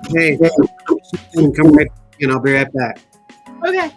Hey, come right and I'll be right back. Okay.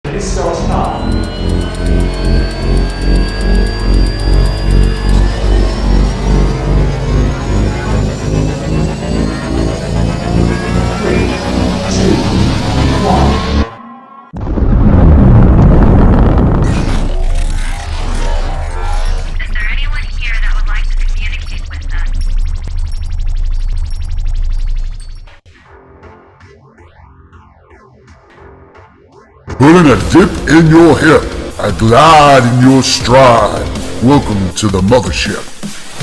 Please start now. Three, two, one. Putting a dip in your hip, a glide in your stride. Welcome to the mothership,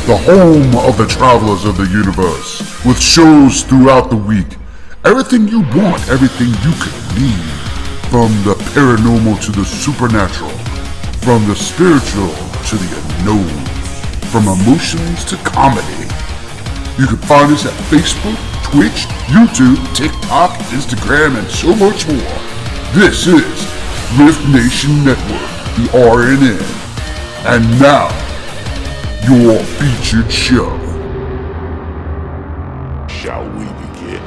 the home of the travelers of the universe, with shows throughout the week. Everything you want, everything you could need. From the paranormal to the supernatural, from the spiritual to the unknown, from emotions to comedy. You can find us at Facebook, Twitch, YouTube, TikTok, Instagram, and so much more. This is R.I.F.T Nation Network, the RNN. And now, your featured show. Shall we begin?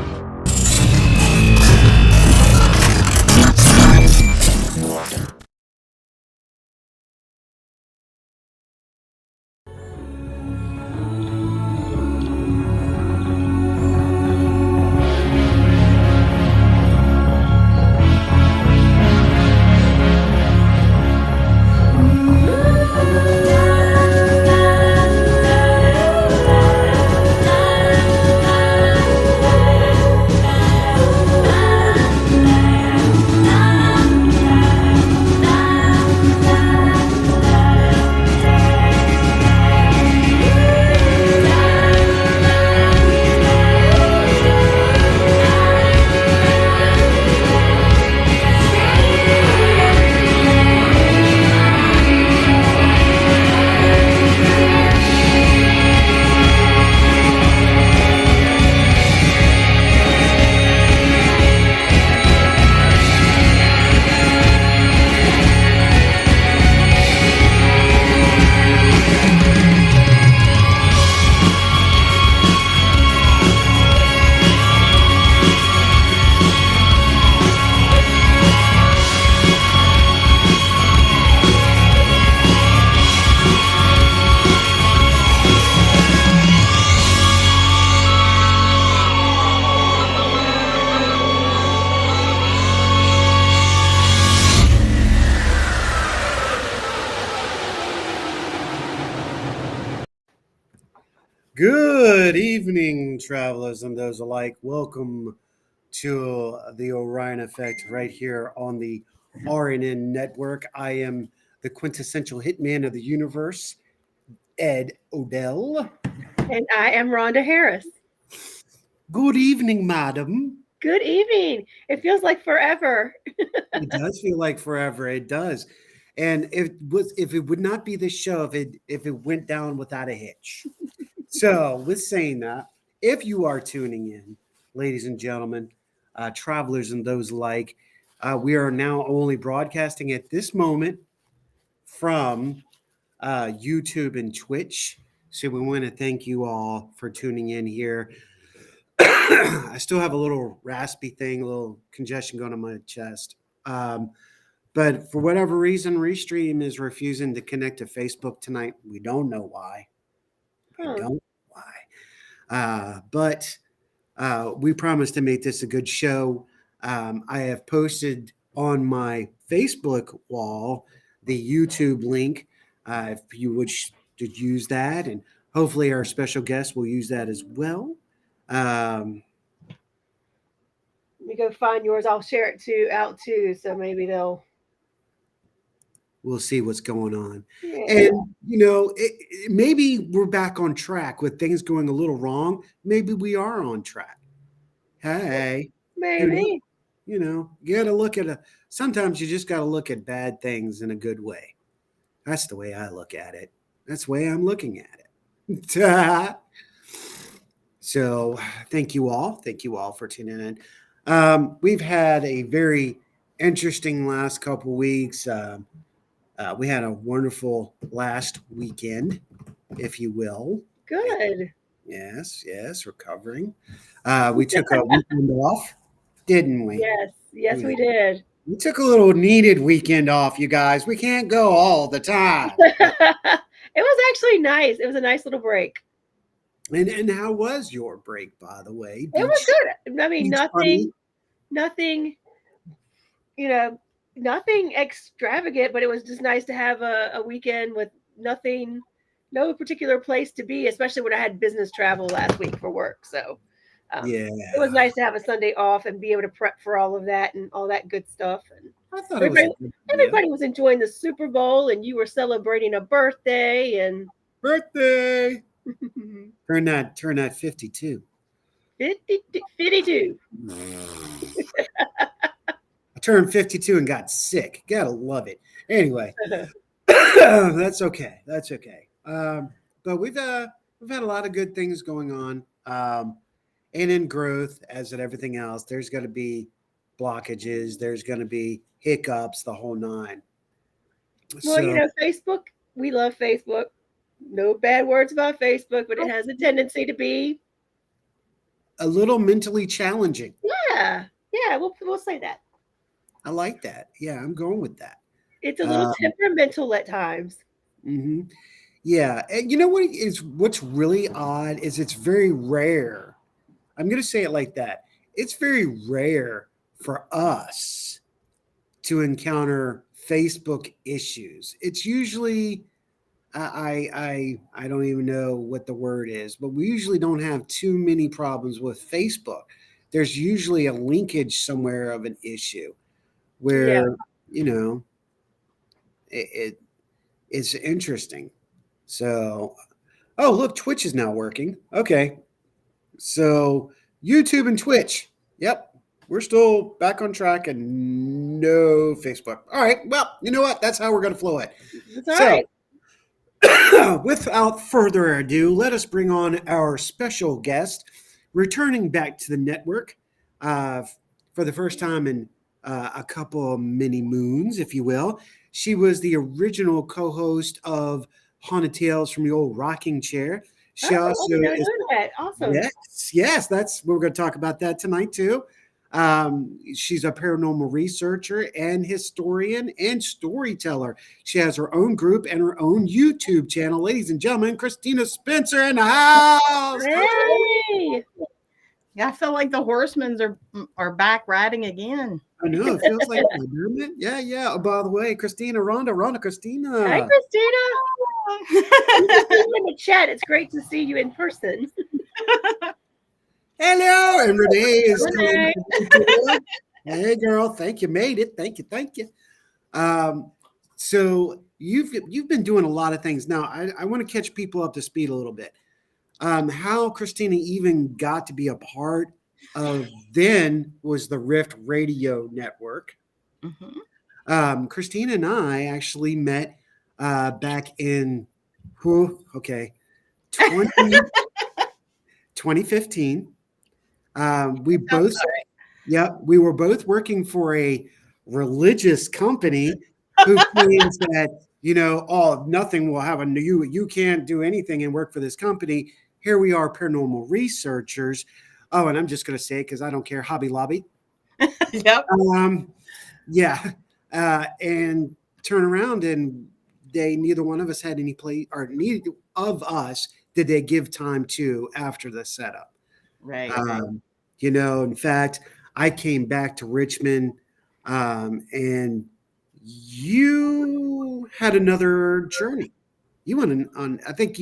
Good evening, travelers and those alike. Welcome to the Orion Effect right here on the RNN network. I am the quintessential hitman of the universe, Ed Odell. And I am Rhonda Harris. Good evening, madam. Good evening. It feels like forever. It does feel like forever. It does. And if it would not be this show if it went down without a hitch. So, with saying that, if you are tuning in, ladies and gentlemen, travelers and those alike, we are now only broadcasting at this moment from YouTube and Twitch. So, we want to thank you all for tuning in here. I still have a little raspy thing, a little congestion going on my chest. But for whatever reason, Restream is refusing to connect to Facebook tonight. We don't know why. I don't know why. But we promise to make this a good show. I have posted on my Facebook wall the YouTube link if you wish to use that. And hopefully our special guest will use that as well. Let me go find yours. I'll share it out too. So maybe they'll. We'll see what's going on. Yeah. And, maybe we're back on track with things going a little wrong. Maybe we are on track. Hey. Maybe. You got to look at sometimes you just got to look at bad things in a good way. That's the way I look at it. That's the way I'm looking at it. So thank you all. Thank you all for tuning in. We've had a very interesting last couple weeks. We had a wonderful last weekend, if you will. Good. Yes, recovering. We took a weekend off, didn't we? Yes, we did. We took a little needed weekend off, you guys. We can't go all the time. It was actually nice. It was a nice little break. And how was your break, by the way? It was good. I mean, nothing, nothing extravagant, but it was just nice to have a weekend with no particular place to be, especially when I had business travel last week for work. So Yeah. It was nice to have a Sunday off and be able to prep for all of that and all that good stuff. And I thought it was everybody, a good idea. everybody was enjoying the Super Bowl, and you were celebrating a birthday and Birthday. Turn that 52. 52. I turned 52 and got sick. Gotta love it. Anyway, that's okay. That's okay. But we've had a lot of good things going on, and in growth, as in everything else, there's going to be blockages. There's going to be hiccups, the whole nine. Well, So Facebook, we love Facebook. No bad words about Facebook, but it has a tendency to be, a little mentally challenging. yeah, we'll say that. I like that. Yeah, I'm going with that. It's a little temperamental at times. hmm Yeah, and you know what's really odd is it's very rare. I'm going to say it like that. It's very rare for us to encounter Facebook issues. It's usually I don't even know what the word is, but we usually don't have too many problems with Facebook. There's usually a linkage somewhere of an issue Yeah. where you know it's interesting. So, oh look, Twitch is now working. Okay, so YouTube and Twitch. Yep, we're still back on track and no Facebook. All right, well, you know what? That's how we're going to flow it. It's all So, right. without further ado, let us bring on our special guest, returning back to the network for the first time in a couple of mini moons, if you will. She was the original co-host of Haunted Tales from the old rocking chair. She Oh, I also did not is know that. Awesome. yes, that's we're going to talk about that tonight too. She's a paranormal researcher and historian and storyteller. She has her own group and her own YouTube channel. Ladies and gentlemen, Christina Spencer in the house. Hey. Yeah, I feel like the Horsemen's are back riding again. I know it feels like that, doesn't it? Yeah, yeah. Oh, by the way, Christina, Rhonda, Christina. Hi, Christina. In the chat, it's great to see you in person. Hello, and Renee is Renee. coming. Hey, girl, thank you, made it. Thank you. So you've been doing a lot of things. Now, I want to catch people up to speed a little bit. How Christina even got to be a part of then was the Rift Radio Network. Mm-hmm. Christina and I actually met back in 2015. We were both working for a religious company who claims that oh, nothing will happen to you. You can't do anything and work for this company. Here we are, paranormal researchers. Oh, and I'm just going to say it because I don't care. Hobby Lobby. Yep. Yeah. And turn around and neither one of us had any play, or neither of us did they give time to after the setup. Right. In fact, I came back to Richmond, and you had another journey. You went on, I think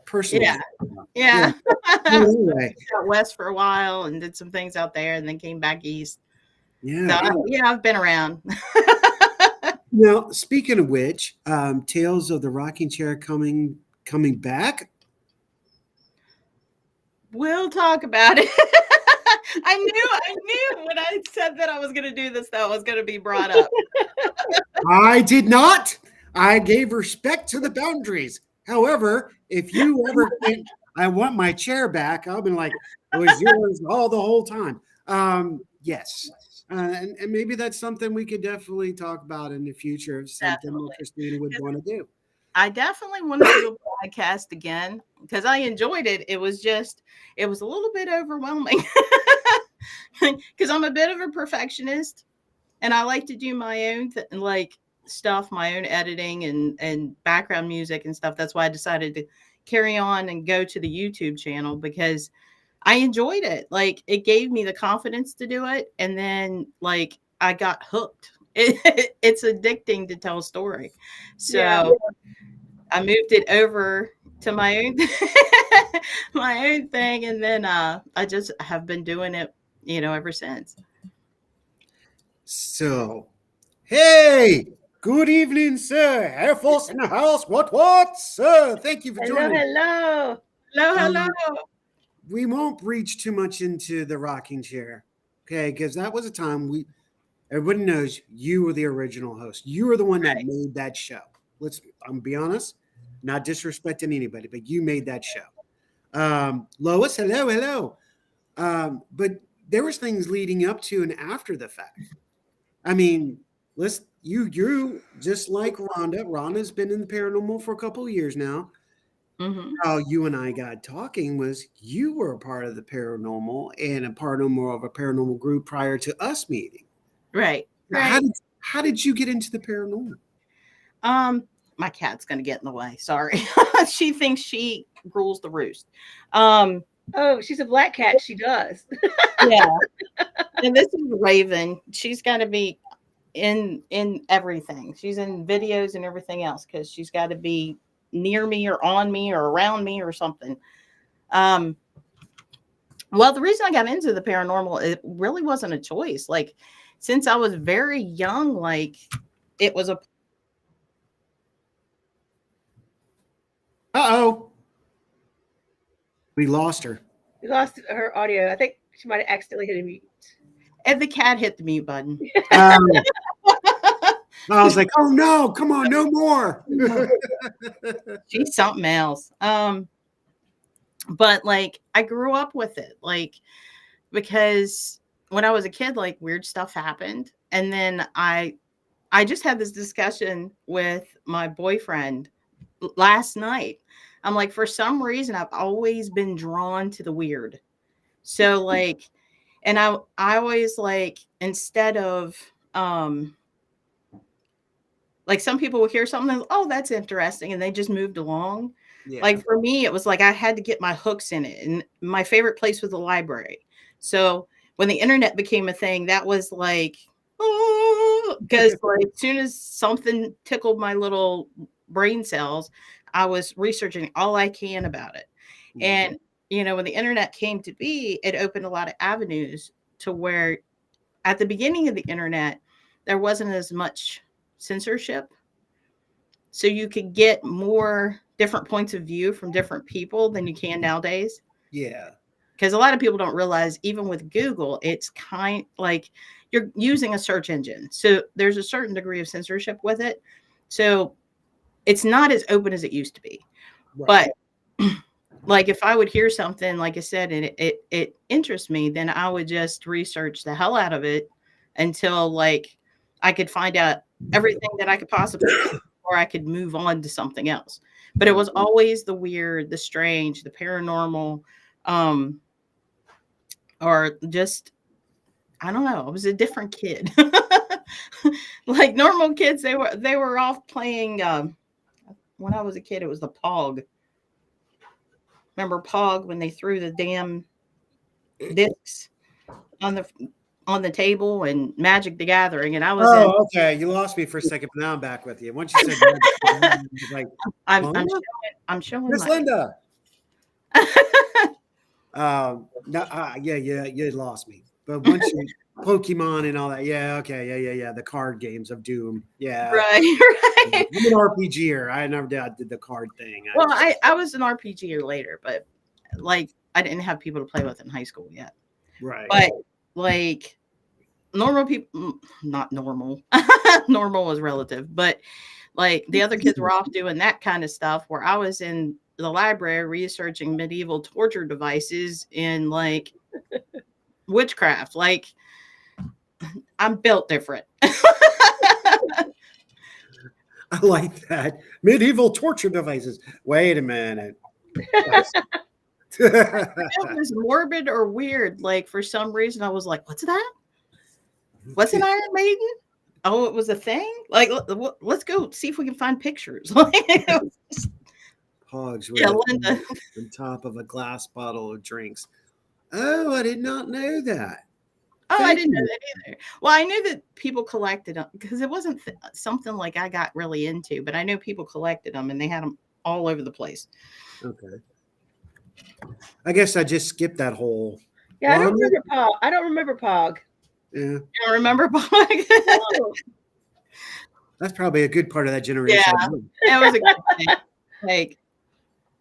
personally. Yeah. Anyway. Out west for a while and did some things out there and then came back east. Yeah. So, I've been around. Now, speaking of which, Tales of the Rocking Chair coming back. We'll talk about it. I knew when I said that I was going to do this, that was going to be brought up. I did not. I gave respect to the boundaries. However, if you ever think I want my chair back, I'll be like, it was yours all the whole time. Yes. And maybe that's something we could definitely talk about in the future of something that Christina would want to do. I definitely want to do a podcast again because I enjoyed it. It was a little bit overwhelming because I'm a bit of a perfectionist and I like to do my own stuff, my own editing and background music and stuff. That's why I decided to carry on and go to the YouTube channel because I enjoyed it. Like it gave me the confidence to do it. And then I got hooked. It's addicting to tell a story. So I moved it over to my own my own thing, and then I just have been doing it, ever since. So, hey, good evening, sir. Air Force in the house. What, sir? Thank you for Hello, joining. hello. Hello, hello. We won't reach too much into the rocking chair, okay? Because that was a time everybody knows you were the original host. You were the one that made that show. I'm be honest, not disrespecting anybody, but you made that show. Lois, hello. But there was things leading up to and after the fact. I mean, you just like Rhonda. Rhonda's been in the paranormal for a couple of years now. Mm-hmm. How you and I got talking was you were a part of the paranormal and a paranormal of a paranormal group prior to us meeting. Right. How did you get into the paranormal? My cat's gonna get in the way. Sorry. She thinks she rules the roost. Oh, she's a black cat. She does. Yeah. And this is Raven. She's got to be in everything. She's in videos and everything else because she's got to be near me or on me or around me or something. Well, the reason I got into the paranormal, it really wasn't a choice. Like, since I was very young, like, it was a. Uh-oh. We lost her. We lost her audio. I think she might have accidentally hit a mute. And the cat hit the mute button. I was like, oh no, come on, no more. She's something else. But like, I grew up with it, like, because when I was a kid, like, weird stuff happened. And then I just had this discussion with my boyfriend last night. I'm like, for some reason, I've always been drawn to the weird. So like, and I always, like, instead of, like, some people will hear something, oh, that's interesting, and they just moved along. Yeah. Like, for me, it was like I had to get my hooks in it. And my favorite place was the library. So when the internet became a thing, that was like, oh, because like, as soon as something tickled my little brain cells, I was researching all I can about it. And, when the internet came to be, it opened a lot of avenues to where at the beginning of the internet, there wasn't as much censorship. So you could get more different points of view from different people than you can nowadays. Yeah. Because a lot of people don't realize, even with Google, it's kind like you're using a search engine. So there's a certain degree of censorship with it. So it's not as open as it used to be. Right. But like, if I would hear something, like I said, and it interests me, then I would just research the hell out of it until, like, I could find out everything that I could possibly, or I could move on to something else. But it was always the weird, the strange, the paranormal, or just, I don't know. I was a different kid. Like normal kids, they were off playing. When I was a kid, it was the Pog. Remember Pog, when they threw the damn discs on the table, and Magic the Gathering, and I was okay. You lost me for a second, but now I'm back with you. Once you said that, like, I'm showing Miss my Linda. No, yeah, you lost me. But once you Pokemon and all that, yeah, okay, yeah. The card games of Doom, yeah. right. I'm an RPGer. I never did the card thing. Well, I was an RPGer later, but like, I didn't have people to play with in high school yet. Right. But like, normal people, not normal. Normal is relative, but like, the other kids were off doing that kind of stuff, where I was in the library researching medieval torture devices and like witchcraft. Like, I'm built different. I like that. Medieval torture devices. Wait a minute. It was morbid or weird. Like, for some reason, I was like, what's that? What's an Iron Maiden? Oh, it was a thing? Like, let's go see if we can find pictures. Hogs were Yeah, on Linda. top of a glass bottle of drinks. Oh, I did not know that. Oh, I Thank didn't know you. that either. Well, I knew that people collected them because it wasn't something like I got really into, but I know people collected them and they had them all over the place. Okay. I guess I just skipped that whole. Yeah, I don't Rhonda? remember Pog. I don't remember Pog. Yeah, I remember Oh, that's probably a good part of that generation. Yeah. It was a good thing. Like,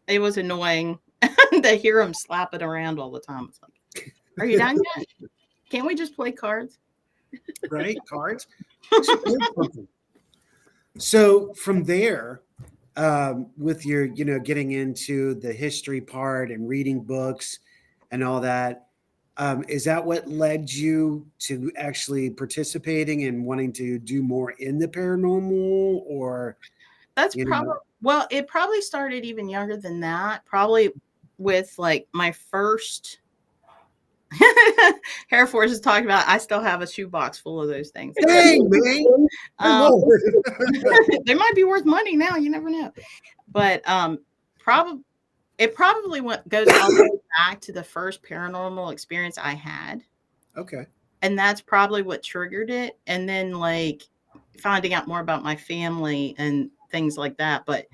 it was annoying to hear him slap it around all the time. It's like, are you done yet? Can't we just play cards? Right? Cards. So from there, with your, getting into the history part and reading books and all that, is that what led you to actually participating and wanting to do more in the paranormal, or That's you probably, know? well, it probably started even younger than that. Probably with like my first Air Force is talking about. I still have a shoebox full of those things. Dang, man. Good Um, Lord. they might be worth money now. You never know. But probably it probably goes all the way back to the first paranormal experience I had, Okay. and that's probably what triggered it. And then like finding out more about my family and things like that. But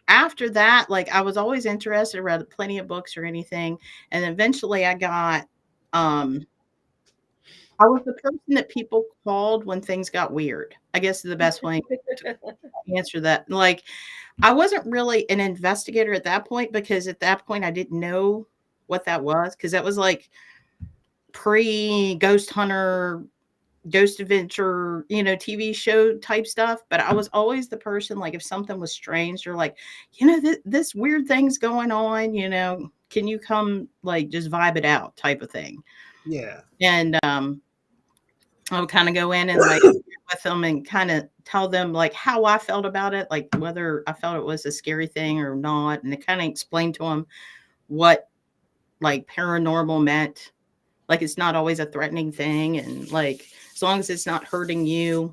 after that, like I was always interested, read plenty of books or anything, and eventually I got I was the person that people called when things got weird. I guess is the best way to answer that. Like, I wasn't really an investigator at that point because at that point I didn't know what that was because that was like pre Ghost Hunter, Ghost Adventure, TV show type stuff. But I was always the person, like, if something was strange or like, this weird thing's going on, can you come, like, just vibe it out type of thing. Yeah. And I would kind of go in and like with them and kind of tell them like how I felt about it, like whether I felt it was a scary thing or not. And it kind of explained to them what like paranormal meant. Like it's not always a threatening thing. And like, as long as it's not hurting you,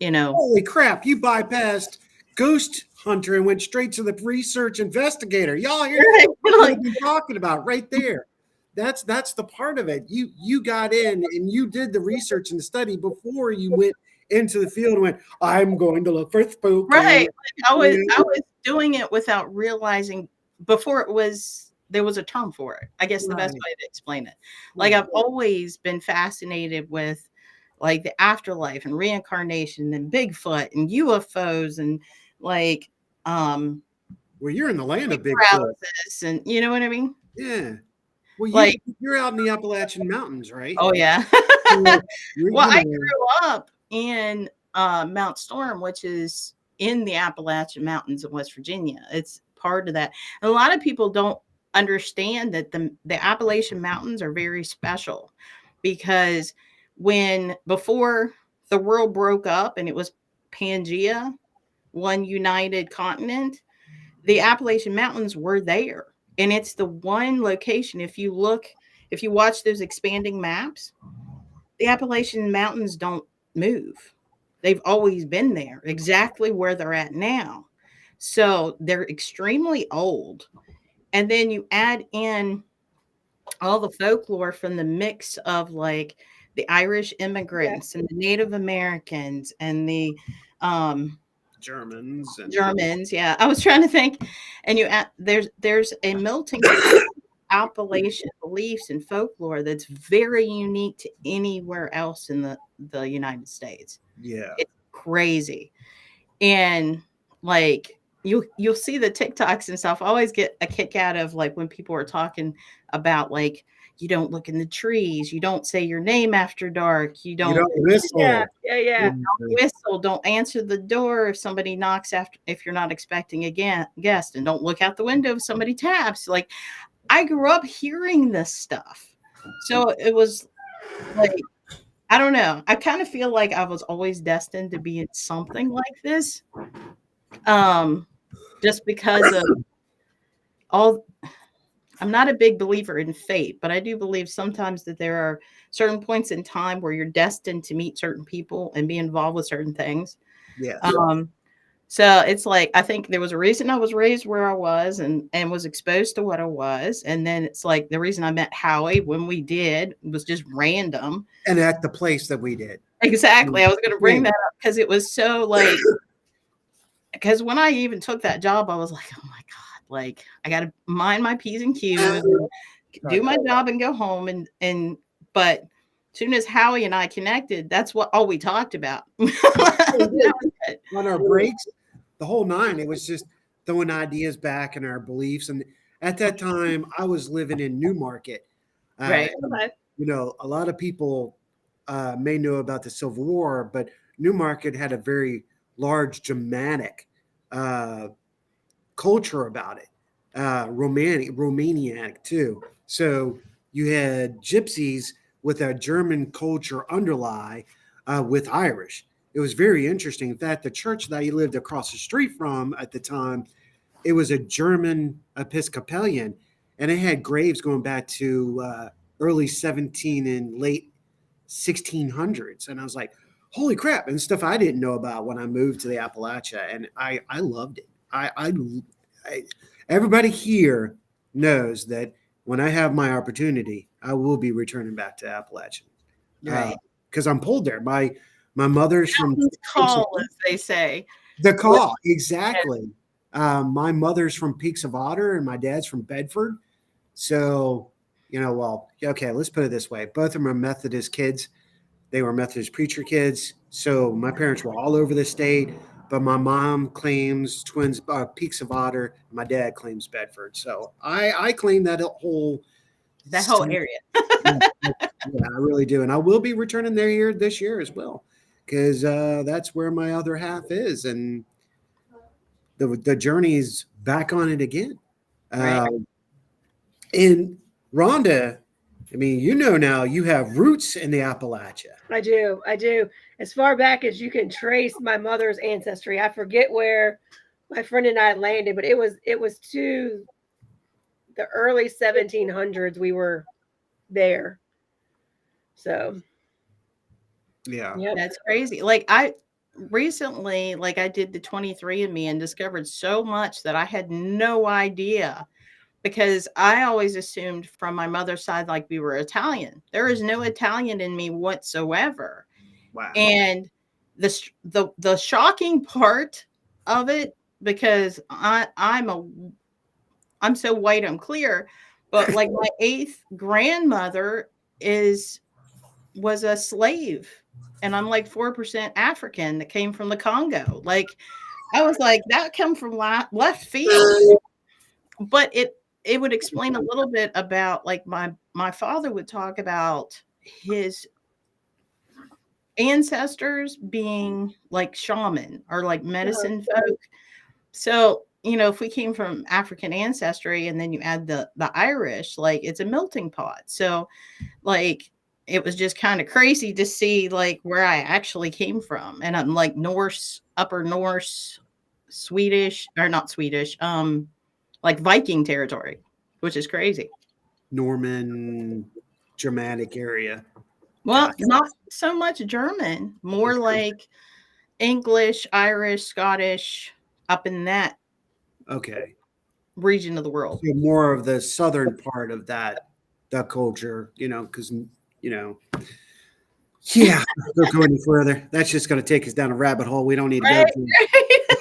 Holy crap, you bypassed Ghost Hunter and went straight to the research investigator. Y'all hear what I've been talking about right there. That's the part of it. You got in and you did the research and the study before you went into the field and went, I'm going to look for spooky. Right. Like I was doing it without realizing before there was a term for it. I guess the best way to explain it. Like I've always been fascinated with like the afterlife and reincarnation and Bigfoot and UFOs and like well, you're in the land of Bigfoot. paralysis and you know what I mean? Yeah. Well, Like you're out in the Appalachian Mountains, right? oh yeah. Well, I grew up in Mount Storm, which is in the Appalachian Mountains in West Virginia. It's part of that. And a lot of people don't understand that the Appalachian Mountains are very special because before the world broke up and it was Pangea, one united continent, the Appalachian Mountains were there. And it's the one location, if you watch those expanding maps, the Appalachian Mountains don't move. They've always been there, exactly where they're at now. So they're extremely old. And then you add in all the folklore from the mix of like the Irish immigrants and the Native Americans and the Germans. Yeah. I was trying to think. And there's a melting pot of Appalachian beliefs and folklore that's very unique to anywhere else in the United States. Yeah. It's crazy. And like you'll see the TikToks and stuff. I always get a kick out of like when people are talking about like you don't look in the trees, you don't say your name after dark, you don't whistle. Yeah. don't whistle, don't answer the door if somebody knocks if you're not expecting a guest, and don't look out the window if somebody taps. Like I grew up hearing this stuff. So it was like, I don't know. I kind of feel like I was always destined to be in something like this. Just because of I'm not a big believer in fate, but I do believe sometimes that there are certain points in time where you're destined to meet certain people and be involved with certain things. Yeah. So it's like, I think there was a reason I was raised where I was and was exposed to what I was. And then it's like the reason I met Howie when we did was just random. And at the place that we did. Exactly. I was going to bring that up because it was so like, because when I even took that job, I was like, oh my God, like I got to mind my P's and Q's and do my job and go home. But as soon as Howie and I connected, that's all we talked about. On our breaks, the whole nine, it was just throwing ideas back and our beliefs. And at that time, I was living in Newmarket. Right. And, you know, a lot of people may know about the Civil War, but Newmarket had a very large Germanic culture about it, Romaniac too. So you had gypsies with a German culture underlie with Irish. It was very interesting. In fact, the church that he lived across the street from at the time, it was a German Episcopalian, and it had graves going back to early 17 and late 1600s. And I was like, holy crap, and stuff I didn't know about when I moved to the Appalachia. And I loved it. I everybody here knows that when I have my opportunity, I will be returning back to Appalachian. Right. Because I'm pulled there. My mother's from call, as they say. The call, exactly. My mother's from Peaks of Otter and my dad's from Bedford. So, you know, well, okay, let's put it this way. Both of them are Methodist kids. They were Methodist preacher kids. So my parents were all over the state, but my mom claims Peaks of Otter. My dad claims Bedford. So I claim that whole area. Yeah, I really do. And I will be returning there here this year as well, because that's where my other half is. And the journey is back on it again. Right. And Rhonda, I mean, you know now you have roots in the Appalachia. I do. As far back as you can trace my mother's ancestry. I forget where my friend and I landed, but it was to the early 1700s. We were there. So Yeah. yep. That's crazy. Like I recently, like I did the 23andMe and discovered so much that I had no idea, because I always assumed from my mother's side, like we were Italian. There is no Italian in me whatsoever. Wow. And the shocking part of it, because I'm so white, I'm clear, but like my 8th grandmother was a slave, and I'm like 4% African that came from the Congo. Like I was like, that come from left field. But it would explain a little bit about, like, my father would talk about his ancestors being like shaman or like medicine folk. So, you know, if we came from African ancestry and then you add the Irish, like it's a melting pot. So like it was just kind of crazy to see like where I actually came from. And I'm like Norse, Upper Norse, Swedish, or not Swedish, like Viking territory, which is crazy. Norman, Germanic area. Well, Gotcha. not so much German, more like English, Irish, Scottish, up in that Okay. region of the world. So more of the southern part of that culture, you know, because, you know, yeah, don't go any further. That's just going to take us down a rabbit hole we don't need to go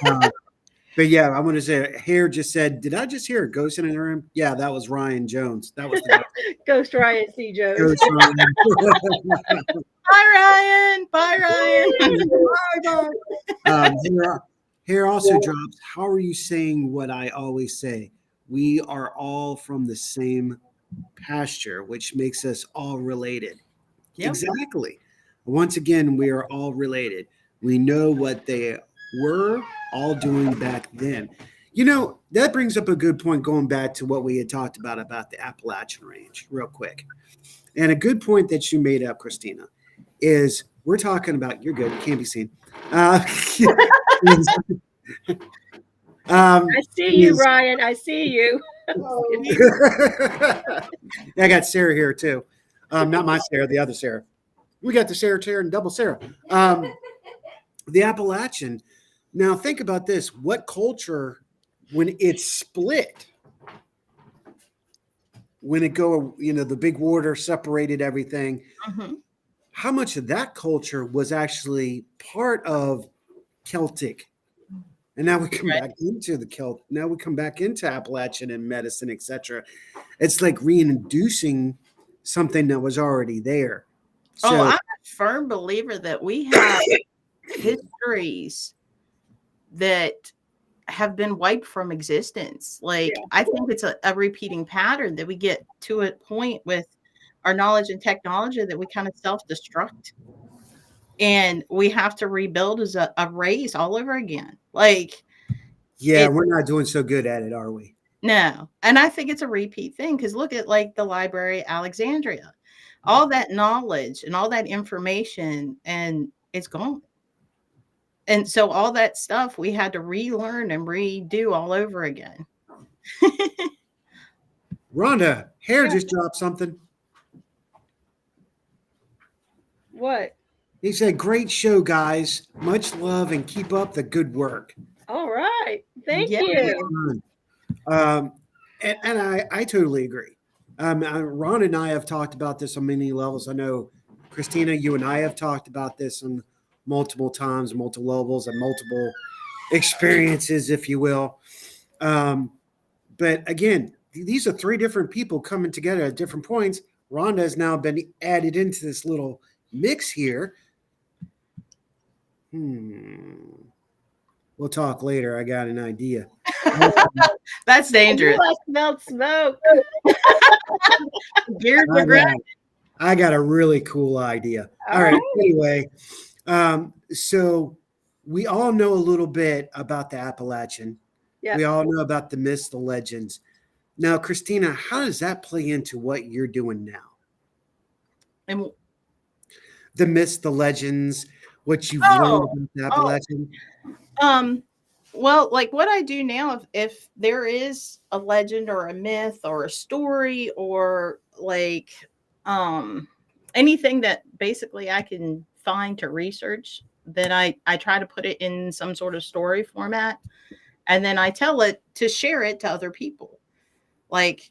to. But yeah, I'm going to say, Hare just said, did I just hear a ghost in the room? Yeah, that was Ryan Jones. That was the Ghost Ryan C. Jones. ghost Ryan. Bye, Ryan. Bye, Ryan. Here also drops, how are you saying what I always say? We are all from the same pasture, which makes us all related. Yep. Exactly. Once again, we are all related. We know what they were all doing back then. You know, that brings up a good point going back to what we had talked about the Appalachian Range, real quick. And a good point that you made up, Christina, is we're talking about, you're good, can't be seen. I see you, Ryan. I see you. I got Sarah here too. Not my Sarah, the other Sarah. We got the Sarah chair and double Sarah. The Appalachian. Now think about this. What culture, when it's split, when it the big water separated everything, how much of that culture was actually part of Celtic And now we come Right. back into the Celt. Now we come back into Appalachian and medicine, etc. It's like reintroducing something that was already there. Oh, So I'm a firm believer that we have histories that have been wiped from existence. Like, I think it's a repeating pattern that we get to a point with our knowledge and technology that we kind of self-destruct. And we have to rebuild as a race all over again. Like, yeah, it we're not doing so good at it, are we? no. And I think it's a repeat thing because look at like the Library Alexandria. All that knowledge and all that information, and it's gone. And so all that stuff we had to relearn and redo all over again. Rhonda, Hair Yeah. just dropped something. What? He said, "Great show, guys. Much love and keep up the good work." All right. Thank Yeah. you. And I totally agree. Ron and I have talked about this on many levels. I know, Christina, you and I have talked about this on multiple times, multiple levels, and multiple experiences, if you will. But again, these are three different people coming together at different points. Rhonda has now been added into this little mix here. We'll talk later. I got an idea. That's dangerous. I smelled smoke. Gears are great. I got a really cool idea. All right. Anyway, so we all know a little bit about the Appalachian. Yeah. We all know about the myths, the legends. Now, Christina, how does that play into what you're doing now? And The myths, the legends, what you've learned about the Appalachian? well, like what I do now, if there is a legend or a myth or a story or like anything that basically I can find to research, then I try to put it in some sort of story format, and then I tell it to share it to other people. Like,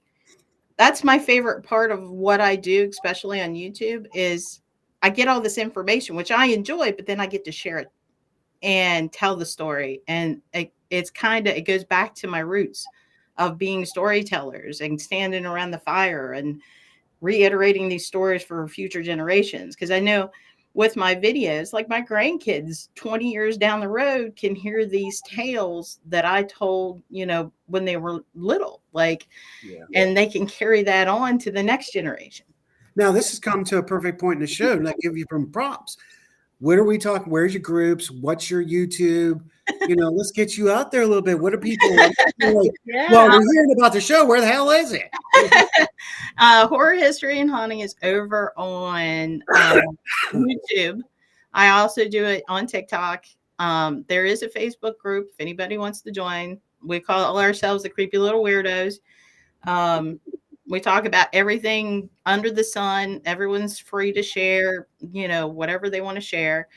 that's my favorite part of what I do, especially on YouTube, is I get all this information, which I enjoy, but then I get to share it and tell the story. And it goes back to my roots of being storytellers and standing around the fire and reiterating these stories for future generations. Because I know with my videos, like my grandkids 20 years down the road can hear these tales that I told, when they were little, and they can carry that on to the next generation. Now, this has come to a perfect point in the show, and I give you some props. What are we talking? Where's your groups? What's your YouTube? Let's get you out there a little bit. What are people like? Well, we're hearing about the show. Where the hell is it? Horror History and Haunting is over on YouTube. I also do it on TikTok. There is a Facebook group if anybody wants to join. We call ourselves the Creepy Little Weirdos. We talk about everything under the sun. Everyone's free to share, whatever they want to share.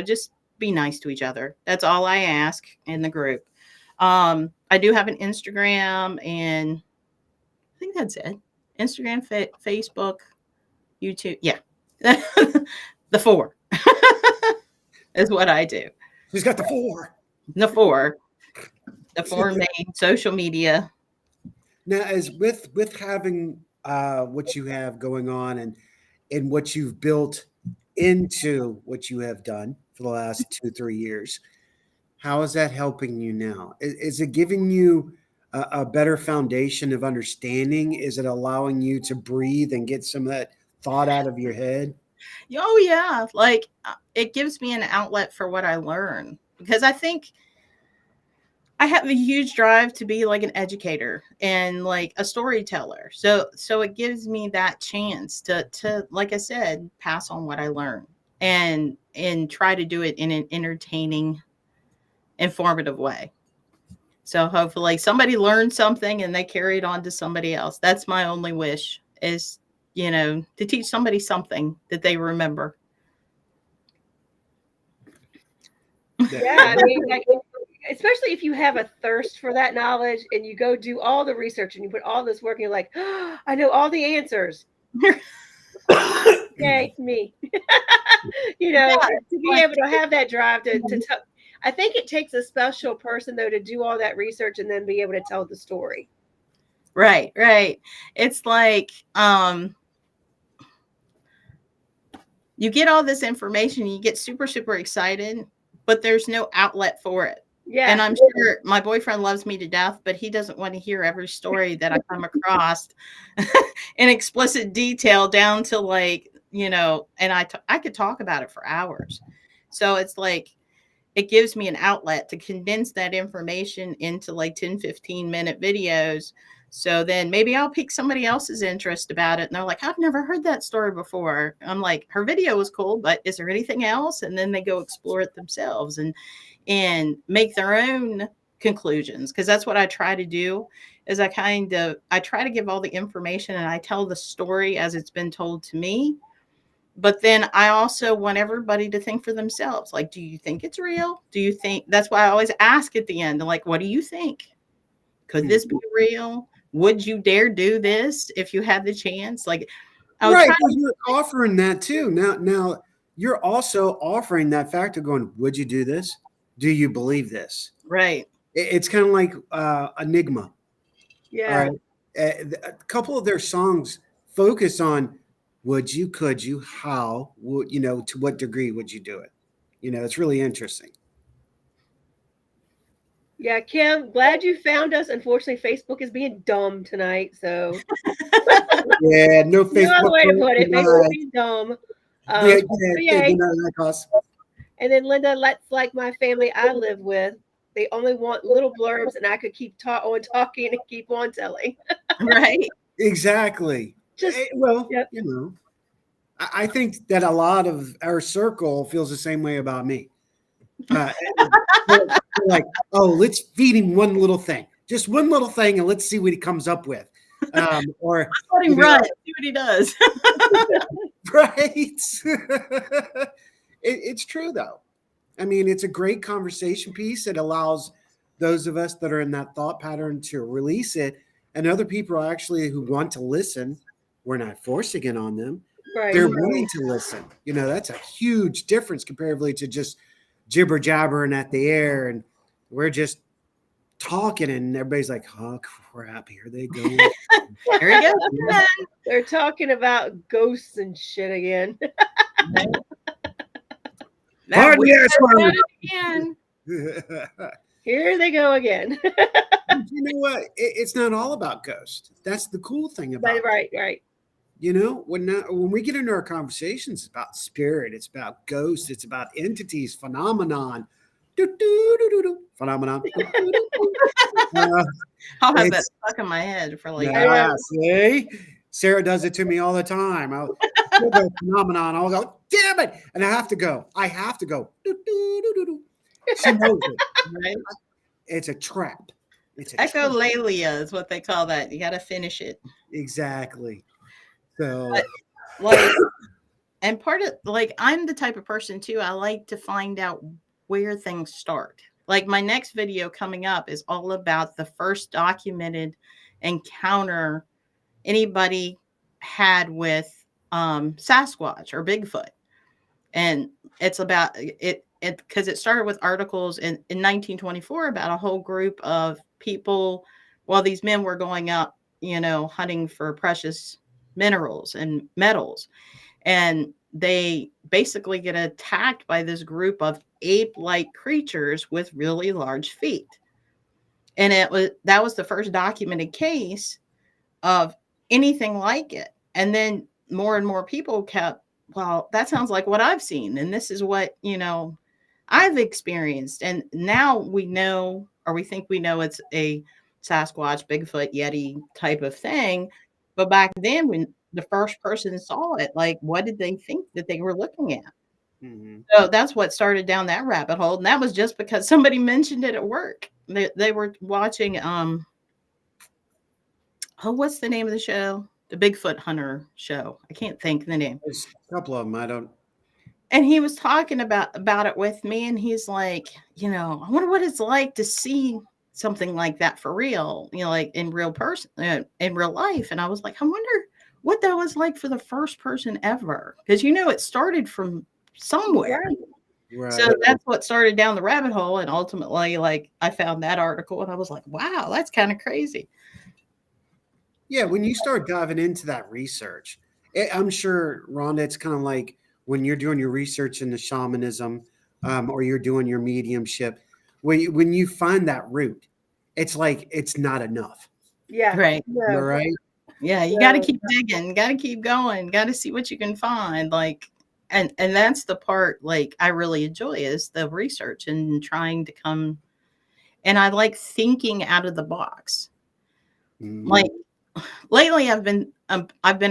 Just be nice to each other. That's all I ask in the group. I do have an Instagram, and I think that's it. Instagram, Facebook, YouTube. Yeah. The 4 is what I do. Who's got the 4? The 4 main social media. Now, as with having what you have going on and what you've built into what you have done for the last 2-3 years, how is that helping you now? Is it giving you a better foundation of understanding? Is it allowing you to breathe and get some of that thought out of your head? Oh, yeah. Like, it gives me an outlet for what I learn, because I think I have a huge drive to be like an educator and like a storyteller. So it gives me that chance to, like I said, pass on what I learn and try to do it in an entertaining, informative way. So hopefully somebody learned something and they carry it on to somebody else. That's my only wish, is, to teach somebody something that they remember. Yeah, I mean, especially if you have a thirst for that knowledge and you go do all the research and you put all this work and you're like, oh, I know all the answers. Yay, me. To be able to have that drive to I think it takes a special person though to do all that research and then be able to tell the story. Right, right. It's like you get all this information, you get super, super excited, but there's no outlet for it. Yeah. And I'm sure my boyfriend loves me to death, but he doesn't want to hear every story that I come across in explicit detail down to like, you know, and I could talk about it for hours. So it's like, it gives me an outlet to condense that information into like 10, 15-minute videos. So then maybe I'll pique somebody else's interest about it. And they're like, I've never heard that story before. I'm like, her video was cool, but is there anything else? And then they go explore it themselves and make their own conclusions. Cause that's what I try to do is I try to give all the information and I tell the story as it's been told to me. But then I also want everybody to think for themselves. Like, do you think it's real? Do you think that's why I always ask at the end, like, what do you think? Could this be real? Would you dare do this if you had the chance? Like, I would Right. try to, You're offering that too. Now you're also offering that factor going, would you do this? Do you believe this? right. It's kind of like Enigma. Yeah. All right. A couple of their songs focus on would you, could you, how, would you know, to what degree would you do it? You know, it's really interesting. Yeah, Kim, glad you found us. Unfortunately, Facebook is being dumb tonight. So Yeah, no Facebook. no other way to put it. Facebook denied. being dumb. Yeah, But they yay. deny like us. And then Linda, let's like my family I live with. They only want little blurbs, and I could keep on talking and keep on telling. Right. Exactly. Just Well, yep. you know, I think that a lot of our circle feels the same way about me. They're like, oh, let's feed him one little thing, just one little thing, and let's see what he comes up with. Or Let him run. See what he does. right. It's true though. I mean, it's a great conversation piece. It allows those of us that are in that thought pattern to release it, and other people actually who want to listen. We're not forcing it on them. Right. They're willing to listen. You know, that's a huge difference comparatively to just jibber jabbering at the air, and we're just talking, and everybody's like, "Oh crap, here they go." Here we go. They're talking about ghosts and shit again. That Pardon yes, again. Here they go again. You know what? It's not all about ghosts. That's the cool thing about it. Right. You know, when we get into our conversations, it's about spirit, it's about ghosts, it's about entities, phenomenon. Phenomenon. I'll have that stuck in my head for like yeah, see? Sarah does it to me all the time. I'll go phenomenon. I'll go, damn it. And I have to go. She knows it. right? It's a trap. It's a Echolalia is what they call that. You got to finish it. Exactly. So, like, and part of like, I'm the type of person too. I like to find out where things start. Like my next video coming up is all about the first documented encounter anybody had with Sasquatch or Bigfoot. And it's about it because it started with articles in 1924 about a whole group of people while these men were going up, you know, hunting for precious minerals and metals. And they basically get attacked by this group of ape-like creatures with really large feet. And that was the first documented case of anything like it. And then more and more people kept, well, that sounds like what I've seen. And this is what, you know, I've experienced. And now we know, or we think we know, it's a Sasquatch, Bigfoot, Yeti type of thing. But back then, when the first person saw it, like, what did they think that they were looking at? Mm-hmm. So that's what started down that rabbit hole. And that was just because somebody mentioned it at work. They were watching, what's the name of the show? The Bigfoot Hunter show. I can't think the name. There's a couple of them. I don't. And he was talking about it with me, and he's like, you know, I wonder what it's like to see something like that for real, you know, like in real person, in real life. And I was like, I wonder what that was like for the first person ever, because you know it started from somewhere. Right. Right. So that's what started down the rabbit hole. And ultimately, like, I found that article and I was like, wow, that's kind of crazy. Yeah, when you start diving into that research, I'm sure, Rhonda, it's kind of like when you're doing your research into shamanism, or you're doing your mediumship, when you find that root, it's like it's not enough. Yeah. Right. Am I No. right? Yeah. You got to keep digging, got to keep going, got to see what you can find. Like, and that's the part like I really enjoy is the research and trying to come. And I like thinking out of the box. Mm. Like lately I've been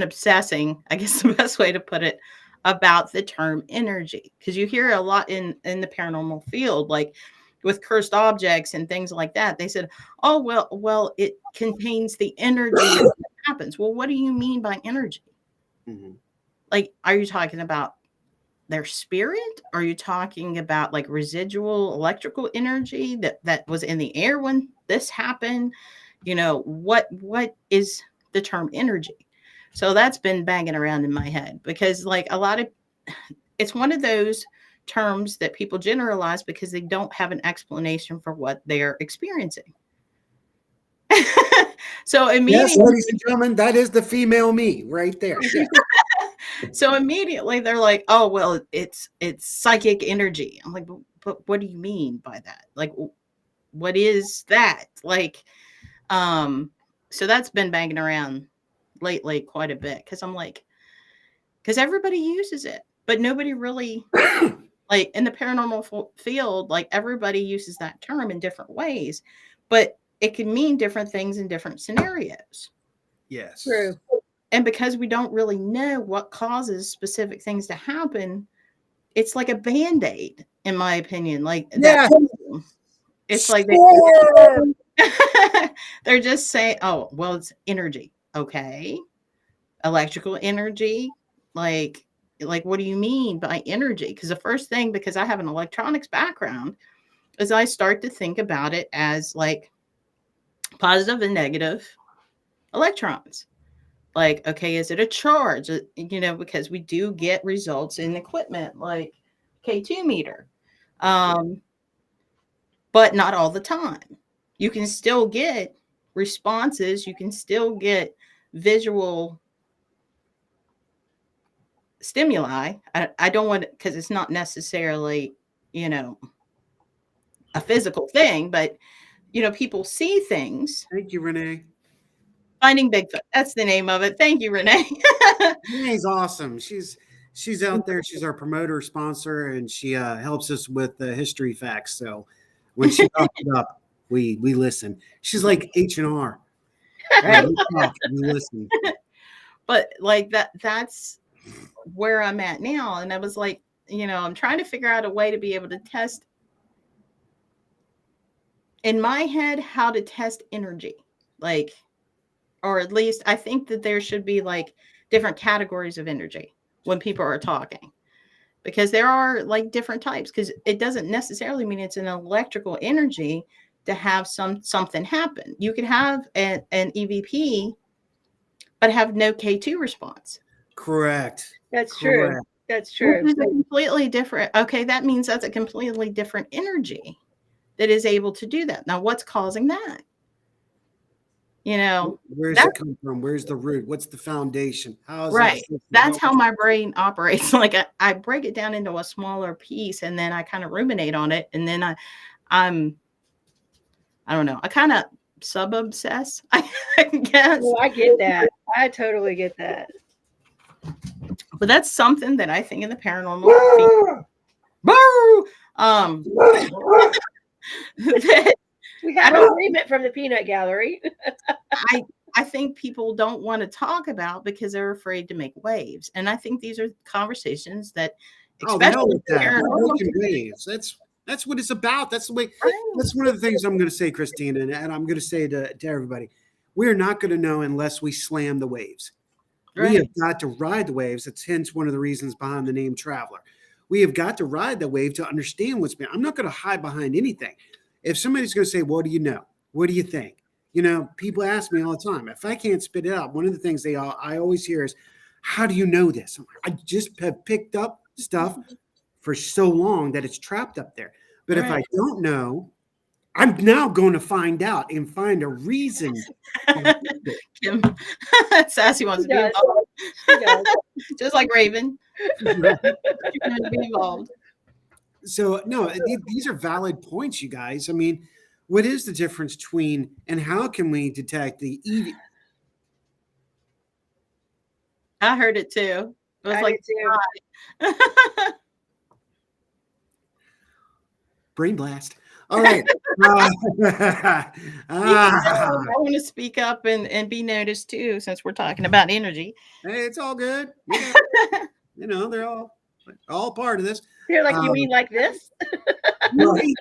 obsessing, I guess the best way to put it, about the term energy, because you hear a lot in the paranormal field, like with cursed objects and things like that. They said, oh, well it contains the energy that happens. Well, what do you mean by energy? Mhm. Like, are you talking about their spirit? Are you talking about like residual electrical energy that was in the air when this happened? You know, what is the term energy? So that's been banging around in my head because like a lot of it's one of those terms that people generalize because they don't have an explanation for what they're experiencing. So Yes, immediately, ladies and gentlemen, that is the female me right there. Yes. so immediately they're like, "Oh, well, it's psychic energy." I'm like, "But what do you mean by that? Like, what is that?" Like, so that's been banging around lately quite a bit because I'm like, because everybody uses it, but nobody really like in the paranormal field. Like everybody uses that term in different ways, but it can mean different things in different scenarios. Yes. True. And because we don't really know what causes specific things to happen, it's like a band-aid, in my opinion. Like Yes. that, it's like Score! they're just saying, oh, well, it's energy. Okay. Electrical energy. Like what do you mean by energy? Because the first thing, because I have an electronics background, is I start to think about it as like positive and negative electrons. Like, okay, is it a charge? You know, because we do get results in equipment like K2 meter, um, but not all the time. You can still get responses. You can still get visual stimuli. I don't want because it's not necessarily, you know, a physical thing, but you know, people see things. Thank you, Renee. Finding Bigfoot. That's the name of it. Thank you, Renee. Renee's awesome. She's out there. She's our promoter, sponsor, and she helps us with the history facts. So when she talks it up, we listen. She's like H&R. Right. We talk, we listen. But like that's where I'm at now. And I was like, you know, I'm trying to figure out a way to be able to test in my head how to test energy. Like, or at least I think that there should be like different categories of energy when people are talking. Because there are like different types, because it doesn't necessarily mean it's an electrical energy to have something happen. You could have an EVP but have no K2 response. Correct. That's true. Correct. That's Which true. is a completely different, okay, that means that's a completely different energy that is able to do that. Now, what's causing that? You know, Where's that's it come from? Where's the root? What's the foundation? How is right. it? That's how my brain operates. Like I break it down into a smaller piece and then I kind of ruminate on it. And then I'm, I don't know, I kind of sub obsess, I guess. Well, I get that. I totally get that. But that's something that I think in the paranormal field, that We have agreement from the peanut gallery. I think people don't want to talk about because they're afraid to make waves. And I think these are conversations that, Oh, the hell especially with that. We're paranormal, broken waves. That's what it's about. That's the way. right? That's one of the things I'm going to say, Christina, and I'm going to say to everybody. We are not going to know unless we slam the waves. We have got to ride the waves. That's hence one of the reasons behind the name Traveler. We have got to ride the wave to understand what's been. I'm not going to hide behind anything. If somebody's going to say, "What do you know? What do you think?" You know, people ask me all the time. If I can't spit it out, one of the things I always hear is, "How do you know this?" I just have picked up stuff for so long that it's trapped up there. But if I Right. don't know, I'm now going to find out and find a reason. to use it. Kim, Sassy wants She to be does. involved, She does. just like Raven. She wanted to be involved. So no, these are valid points, you guys. I mean, what is the difference between and how can we detect the EV? I heard it too. It was I like, did too. Brain blast. All right. I want to speak up and be noticed too, since we're talking about energy. Hey, it's all good. You know, they're all part of this. You're like, you mean like this? Right.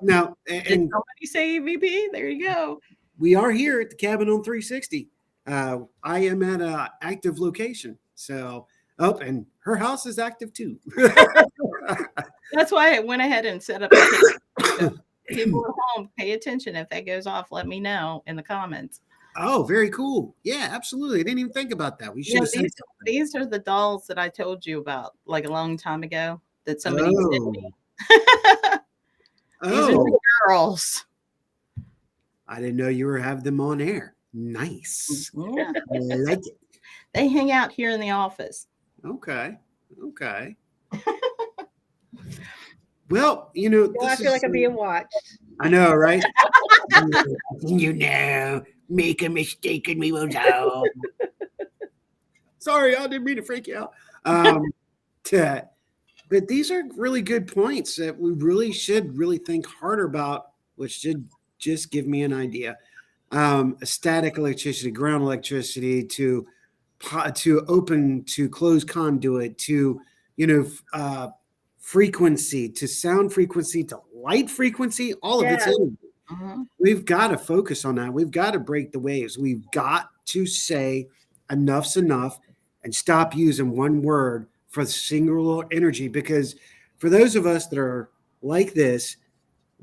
Now, Did and somebody say EVP? There you go. we are here at the cabin on 360. I am at an active location. So, and her house is active too. That's why I went ahead and set up a camera. People at home, pay attention. If that goes off, let me know in the comments. Oh, very cool. Yeah, absolutely. I didn't even think about that. We should You know, have said these are the dolls that I told you about like a long time ago that somebody sent me. These are the girls. I didn't know you were having them on air. Nice. Yeah. I like it. They hang out here in the office. Okay. Well, you know, Well, I feel like I'm being watched. I know, right? You know, make a mistake and we will know. Sorry, I didn't mean to freak you out. But these are really good points that we really should think harder about, which should just give me an idea. Static electricity, ground electricity, to open to closed conduit, to frequency, to sound frequency, to light frequency, all of it's energy. We've got to focus on that. We've got to break the waves. We've got to say enough's enough and stop using one word for singular energy, because for those of us that are like this,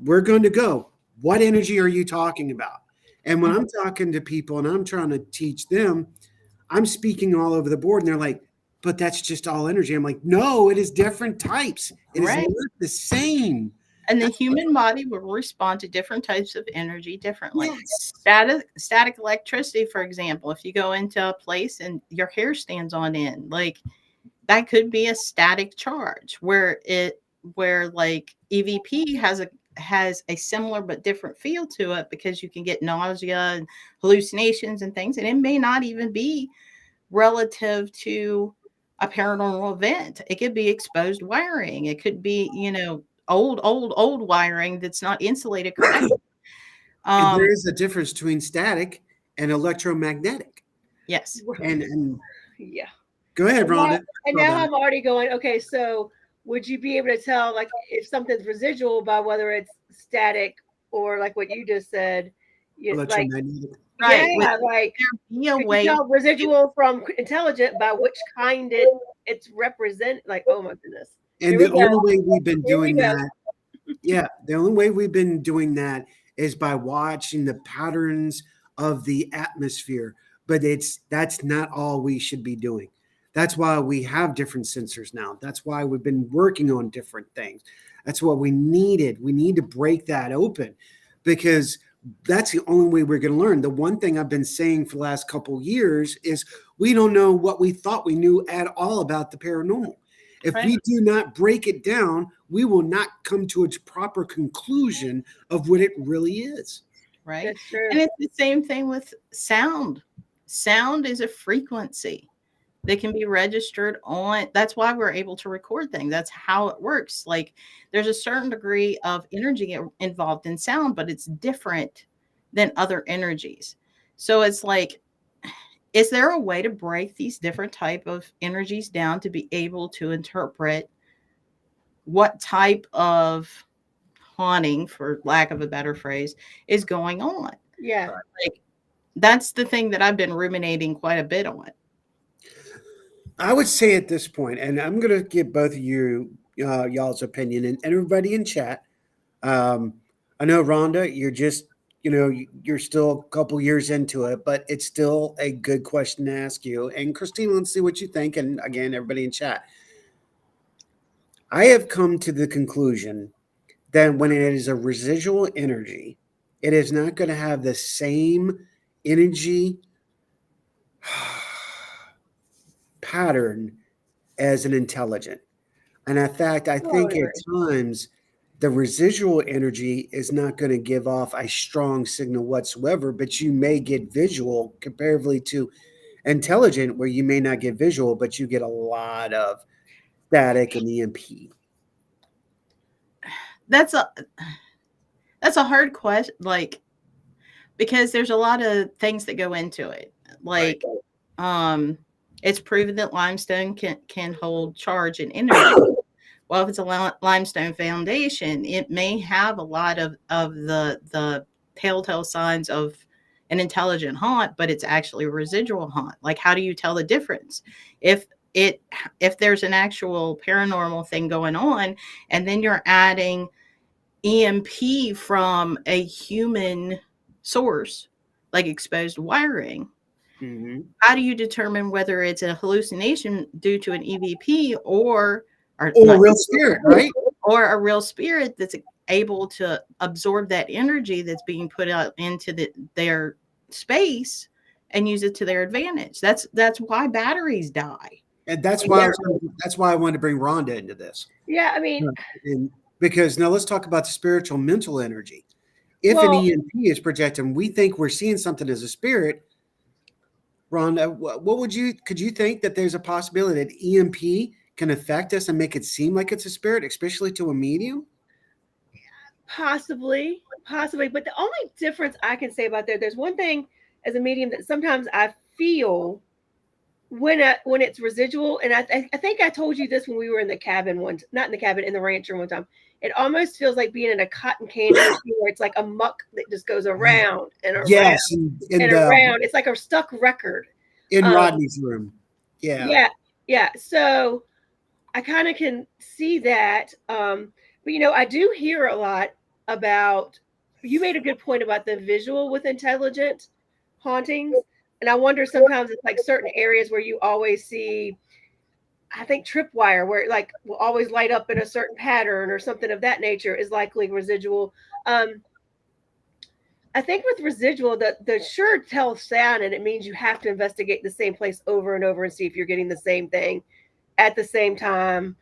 we're going to go, what energy are you talking about? And when I'm talking to people and I'm trying to teach them, I'm speaking all over the board and they're like, but that's just all energy. I'm like, no, it is different types. It is not the same. And the human body will respond to different types of energy differently. Yes. Static electricity, for example, if you go into a place and your hair stands on end, like that could be a static charge where like EVP has a similar but different feel to it, because you can get nausea and hallucinations and things, and it may not even be relative to a paranormal event. It could be exposed wiring. It could be, old wiring that's not insulated correctly. And there is a difference between static and electromagnetic. Yes. And Yeah. Go ahead, Rhonda. And now I'm already going, okay, so would you be able to tell, like, if something's residual by whether it's static or like what you just said, electromagnetic. Right. Yeah, like Be a could you way. tell residual from intelligent by which kind it's represent. Like, oh my goodness. And the only way we've been doing that, the only way we've been doing that is by watching the patterns of the atmosphere. But that's not all we should be doing. That's why we have different sensors now. That's why we've been working on different things. That's what we needed. We need to break that open, because that's the only way we're going to learn. The one thing I've been saying for the last couple of years is we don't know what we thought we knew at all about the paranormal. If we do not break it down, we will not come to a proper conclusion of what it really is. Right. That's true. And it's the same thing with sound. Sound is a frequency that can be registered on. That's why we're able to record things. That's how it works. Like, there's a certain degree of energy involved in sound, but it's different than other energies. So it's like, is there a way to break these different type of energies down to be able to interpret what type of haunting, for lack of a better phrase, is going on? Yeah. Like, that's the thing that I've been ruminating quite a bit on. I would say at this point, and I'm going to give both of you y'all's opinion, and everybody in chat. I know, Rhonda, you're just, you're still a couple years into it, but it's still a good question to ask you. And Christina, let's see what you think. And again, everybody in chat. I have come to the conclusion that when it is a residual energy, it is not going to have the same energy pattern as an intelligent. And in fact, I think at times the residual energy is not going to give off a strong signal whatsoever, but you may get visual comparatively to intelligent, where you may not get visual, but you get a lot of static and EMP. That's a hard question, like, because there's a lot of things that go into it. Like, it's proven that limestone can hold charge and energy. Well, if it's a limestone foundation, it may have a lot of the telltale signs of an intelligent haunt, but it's actually a residual haunt. Like, how do you tell the difference? If there's an actual paranormal thing going on, and then you're adding EMP from a human source, like exposed wiring, how do you determine whether it's a hallucination due to an EVP or a real spirit, right? Or a real spirit that's able to absorb that energy that's being put out into their space and use it to their advantage? That's why batteries die. And that's why I wanted to bring Rhonda into this. Yeah, I mean, because now let's talk about the spiritual mental energy. If an EMP is projecting, we think we're seeing something as a spirit. Rhonda, could you think that there's a possibility that EMP can affect us and make it seem like it's a spirit, especially to a medium? Possibly. But the only difference I can say about there's one thing as a medium that sometimes I feel when it's residual, and I think I told you this when we were in the cabin not in the cabin, in the ranch room one time. It almost feels like being in a cotton candy machine where it's like a muck that just goes around and around. Yes, and around. It's like a stuck record. In Rodney's room. Yeah. Yeah. So I kind of can see that. But I do hear a lot about, you made a good point about the visual with intelligent hauntings. And I wonder sometimes it's like certain areas where you always see, I think tripwire, where it like will always light up in a certain pattern or something of that nature, is likely residual. I think with residual, the sure tell sound, and it means you have to investigate the same place over and over and see if you're getting the same thing at the same time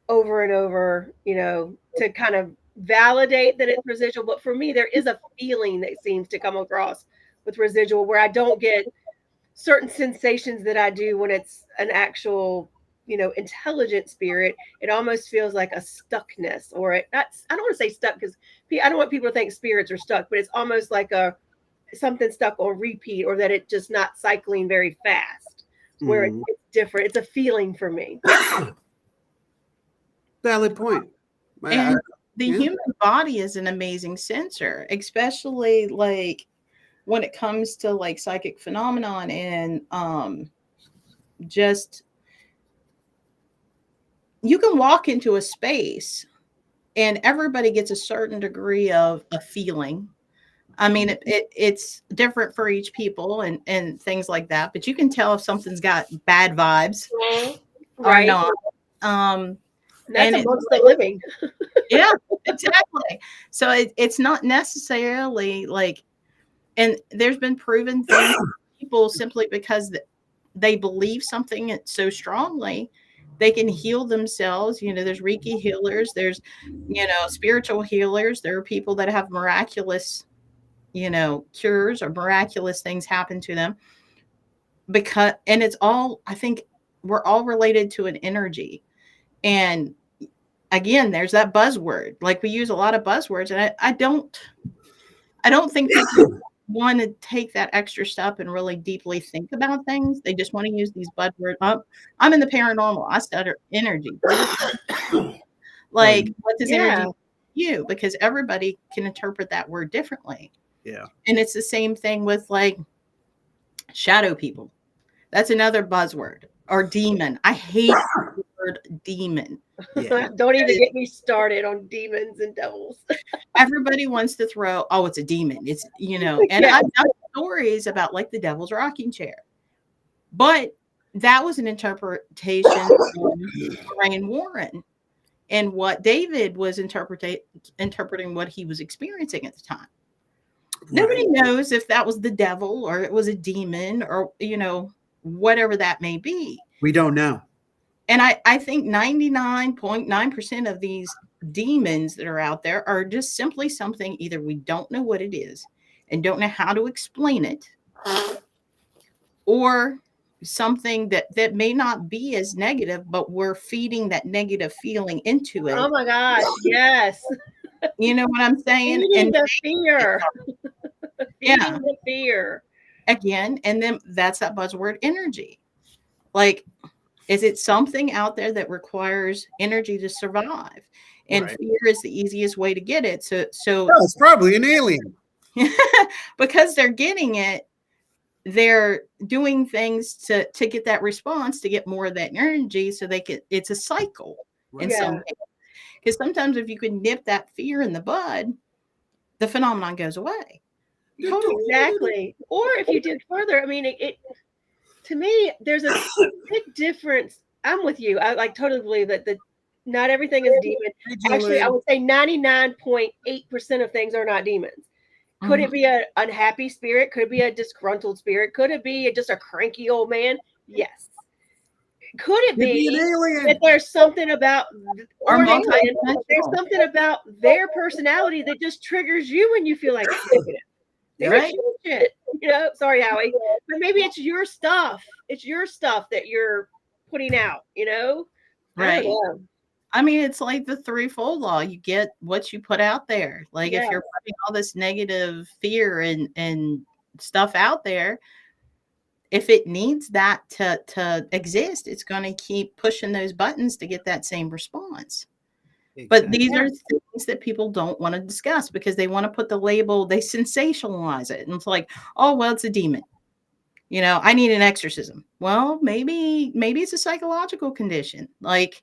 over and over, to kind of validate that it's residual. But for me, there is a feeling that seems to come across with residual where I don't get certain sensations that I do when it's an actual, intelligent spirit. It almost feels like a stuckness, or I don't want to say stuck, because I don't want people to think spirits are stuck, but it's almost like something stuck on repeat, or that it's just not cycling very fast, where it's different. It's a feeling for me. Valid point. And the human body is an amazing sensor, especially like when it comes to like psychic phenomenon and just, you can walk into a space and everybody gets a certain degree of a feeling. I mean, it's different for each people and things like that, but you can tell if something's got bad vibes or not. That's amongst the living. Yeah, exactly. So it's not necessarily like, and there's been proven things, people simply because they believe something so strongly, they can heal themselves. There's Reiki healers, there's, spiritual healers. There are people that have miraculous, cures or miraculous things happen to them and it's all, I think we're all related to an energy. And again, there's that buzzword. Like, we use a lot of buzzwords, and I don't think people want to take that extra step and really deeply think about things. They just want to use these buzzwords. I'm in the paranormal. I study energy. Like, what does energy mean to you? Because everybody can interpret that word differently. Yeah. And it's the same thing with like shadow people. That's another buzzword. Or demon. I hate the word demon. Yeah. Don't even get me started on demons and devils. Everybody wants to throw, oh, it's a demon. It's, and I've done stories about like the devil's rocking chair. But that was an interpretation from Lorraine Warren. and what David was interpreting what he was experiencing at the time. Nobody knows if that was the devil or it was a demon or, whatever that may be. We don't know. And I think 99.9% of these demons that are out there are just simply something either we don't know what it is and don't know how to explain it, or something that may not be as negative, but we're feeding that negative feeling into it. Oh my gosh, yes. You know what I'm saying? Feeding the fear. Yeah. Feeding the fear. Again, and then that's that buzzword energy. Like, is it something out there that requires energy to survive? And Right. fear is the easiest way to get it. So No, it's probably an alien. because they're getting it, they're doing things to get that response, to get more of that energy, so it's a cycle in Right. some way. Because sometimes if you can nip that fear in the bud, the phenomenon goes away. Totally. Exactly. Or if you dig further, I mean, it to me, there's a big difference. I'm with you. I totally believe that not everything is demon. Actually, I would say 99.8% of things are not demons. Could it be an unhappy spirit? Could it be a disgruntled spirit? Could it be just a cranky old man? Yes. Could it be an alien? that there's something about Or an alien, multidimensional. there's something about their personality that just triggers you when you feel like it's negative? Maybe Right. it's your shit. Sorry, Howie, but maybe it's your stuff. It's your stuff that you're putting out. Right. I don't know. I mean, it's like the threefold law. You get what you put out there. Like if Yeah. you're putting all this negative fear and stuff out there, if it needs that to exist, it's going to keep pushing those buttons to get that same response. But these are things that people don't want to discuss because they want to put the label, they sensationalize it. And it's like, oh, well, it's a demon. I need an exorcism. Well, maybe it's a psychological condition. Like,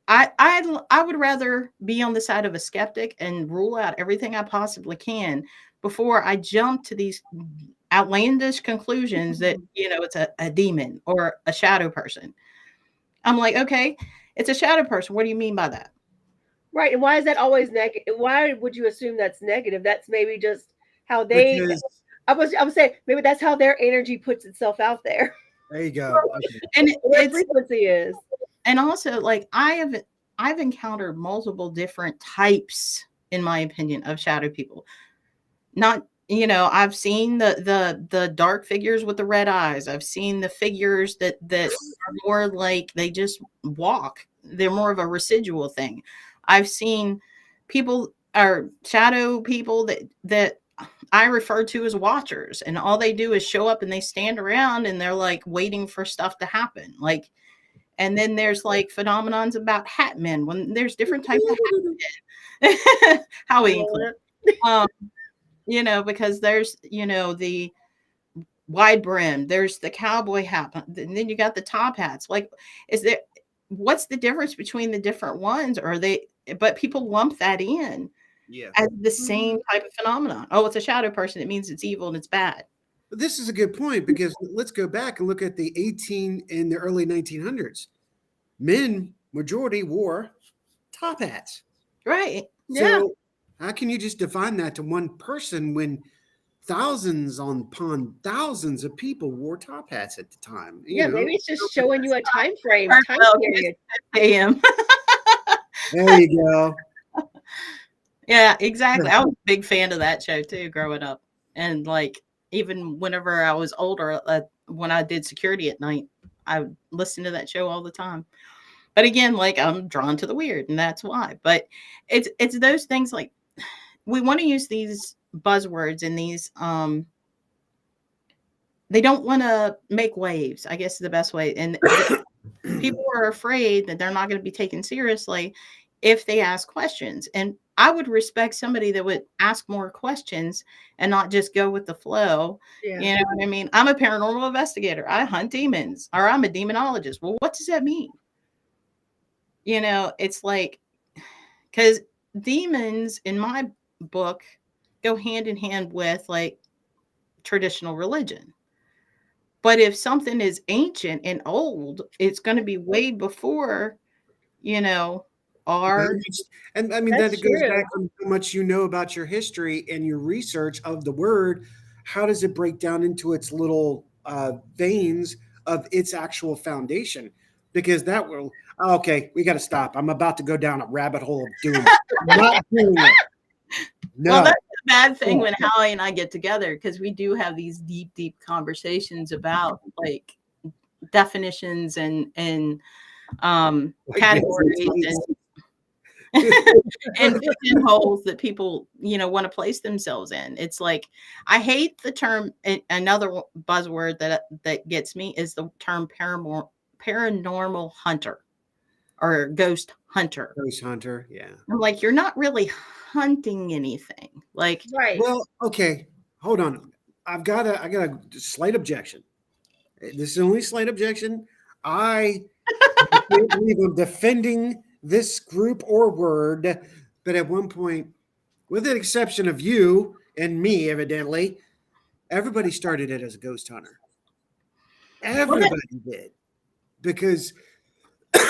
I would rather be on the side of a skeptic and rule out everything I possibly can before I jump to these outlandish conclusions that, it's a demon or a shadow person. I'm like, okay, it's a shadow person. What do you mean by that? Right. And why is that always negative? Why would you assume that's negative? That's maybe just how they. I would say maybe that's how their energy puts itself out there. There you go. Okay. And their frequency is. And also, like, I've encountered multiple different types, in my opinion, of shadow people. Not, I've seen the dark figures with the red eyes. I've seen the figures that are more like they just walk. They're more of a residual thing. I've seen people or shadow people that I refer to as watchers, and all they do is show up and they stand around and they're like waiting for stuff to happen. Like, and then there's like phenomenons about hat men when there's different types of hat men. How we include, because there's, the wide brim, there's the cowboy hat, and then you got the top hats. Like, what's the difference between the different ones? But people lump that in as the same type of phenomenon. Oh, it's a shadow person. It means it's evil and it's bad. But this is a good point because let's go back and look at the the early 1900s. Men, majority wore top hats. Right. So how can you just define that to one person when thousands upon thousands of people wore top hats at the time? Maybe it's just showing you a time frame, time period. AM. There you go. Yeah, exactly. I was a big fan of that show too, growing up. And like, even whenever I was older, when I did security at night, I would listen to that show all the time. But again, like, I'm drawn to the weird, and that's why. But it's those things, like, we want to use these buzzwords and these they don't want to make waves, I guess is the best way. And people are afraid that they're not going to be taken seriously if they ask questions. And I would respect somebody that would ask more questions and not just go with the flow. Yeah. You know what I mean? I'm a paranormal investigator. I hunt demons, or I'm a demonologist. Well, what does that mean? It's like, because demons in my book go hand in hand with like traditional religion. But if something is ancient and old, it's going to be way before, are. And I mean, That's that goes true. back on how much you know about your history and your research of the word. How does it break down into its little veins of its actual foundation? Because that will, okay, we got to stop. I'm about to go down a rabbit hole of doom. I'm not doing it. Well, No. that's the bad thing when Hallie and I get together, because we do have these deep conversations about like definitions and categories and pigeonholes that people, want to place themselves in. It's like, I hate the term. Another buzzword that gets me is the term paranormal hunter or ghost hunter. Ghost hunter, yeah. I'm like, you're not really hunting anything. Like, Right. Well, okay, hold on. I got a slight objection. This is only a slight objection. I can't believe I'm defending this group or word, but at one point, with the exception of you and me, evidently, everybody started it as a ghost hunter. Everybody did. Because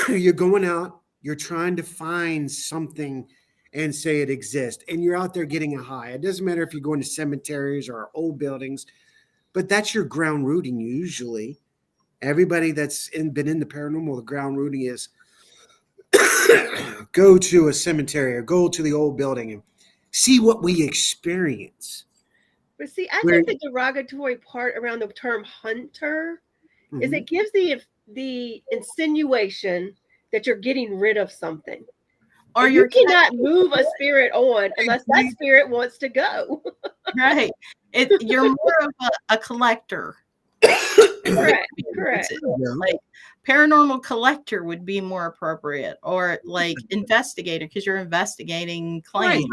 you're going out, you're trying to find something and say it exists, and you're out there getting a high. It doesn't matter if you're going to cemeteries or old buildings, but that's your ground rooting usually. Everybody that's been in the paranormal, the ground rooting is go to a cemetery or go to the old building and see what we experience. But see, I Where, think the derogatory part around the term hunter is Mhm. it gives the insinuation that you're getting rid of something. or And you cannot move a spirit on unless that spirit wants to go. right. You're more of a collector. Correct. Correct. Like paranormal collector would be more appropriate, or like investigator, because you're investigating claims.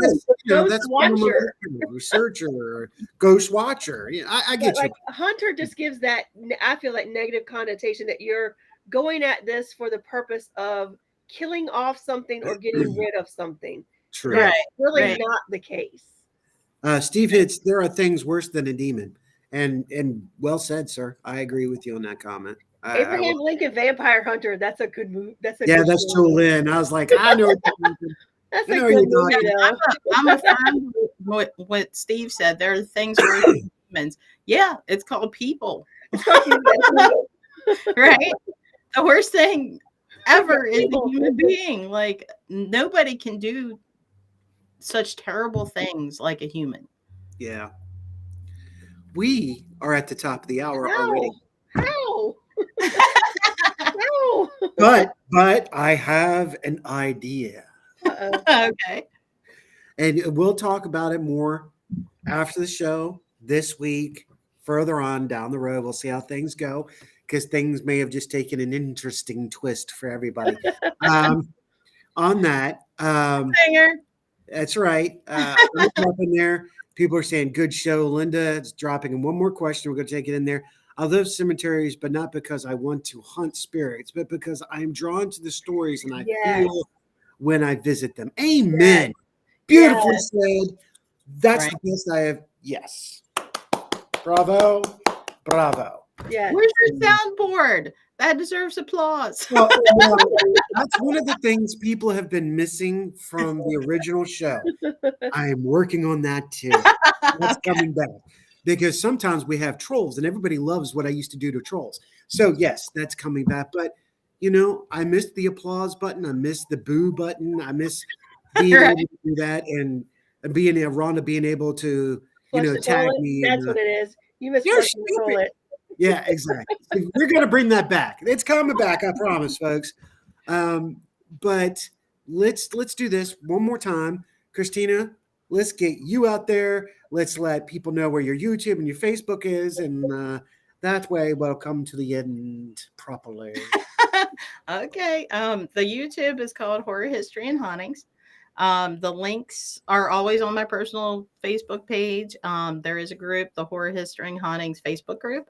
Ghost that's watcher. researcher, or ghost watcher. Yeah, I get But you. like hunter just gives that, I feel like, negative connotation that you're going at this for the purpose of killing off something or getting rid of something. True. Right. That's really right. not the case. Steve hits. There are things worse than a demon, and well said, sir. I agree with you on that comment. Abraham Lincoln Vampire Hunter. That's a good move. That's a Yeah, good that's movie. Jolene. I was like, I know what you're thinking. That's I a know good you're movie, though. I'm affirmed with what Steve said. There are things worse than humans. Yeah, it's called people. Right? The worst thing ever is the human being. Like, nobody can do such terrible things like a human. Yeah. We are at the top of the hour already. How? No. But I have an idea. Okay. And we'll talk about it more after the show this week, further on down the road. We'll see how things go, because things may have just taken an interesting twist for everybody. On that, Singer. that's right. Up in there, people are saying, good show. Linda is dropping in one more question. We're going to take it in there. I love cemeteries, but not because I want to hunt spirits, but because I'm drawn to the stories and I feel when I visit them. Amen. Beautifully said. That's the best I have. Yes. Bravo. Bravo. Yeah. Where's your soundboard? That deserves applause. Well, that's one of the things people have been missing from the original show. I am working on that too. That's coming back. Because sometimes we have trolls and everybody loves what I used to do to trolls. So yes, that's coming back. But I missed the applause button. I missed the boo button. I miss being able to do that and being Rhonda being able to, tag me. That's what it is. You missed You're flushing the toilet. Yeah, exactly. We're going to bring that back. It's coming back, I promise, folks. But let's do this one more time. Christina, let's get you out there. Let's let people know where your YouTube and your Facebook is, and that way we'll come to the end properly. Okay. The YouTube is called Horror History and Hauntings. The links are always on my personal Facebook page. There is a group, the Horror History and Hauntings Facebook group.